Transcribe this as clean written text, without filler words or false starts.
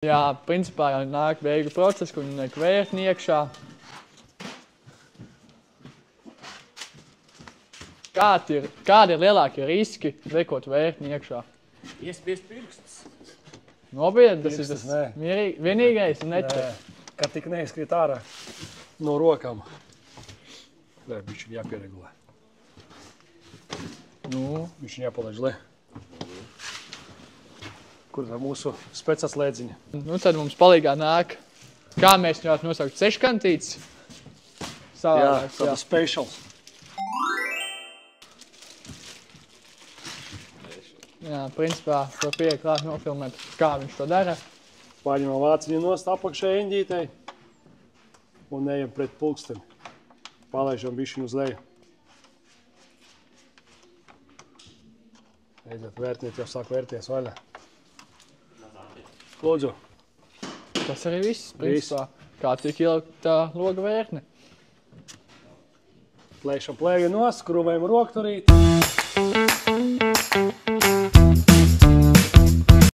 Jā, principā jau nāk beigu process, kur liek vērtni iekšā. Kādi ir lielākie riski liekot vērtni iekšā? Iespiest pirkstus. Nopietni, tas ir tas vienīgais un neķer. Kad tik neizskriet ārā no rokām. Nē, viņš ir jāpieregulē. Viņš ir jāpalaiž le. Kur ir mūsu specatslēdziņa? Tad mums palīgā nāk, kā mēs viņu varētu nosaukt, seškantīts. Jā, tāda specials. Jā, principā to pieklāt nofilmēt, kā viņš to dara. Paņemam vāciņu nost apakšē eņģītei un ejam pret pulksteni. Palaižam bišķiņu uz leju. Eidzot, vērtniet jau sāk vērties vaļā. Lūdzu. Tas arī viss, principā. Kā tiek ielikt loga vērtne. Plēkšam plēju nost, krūvējam rokturīt.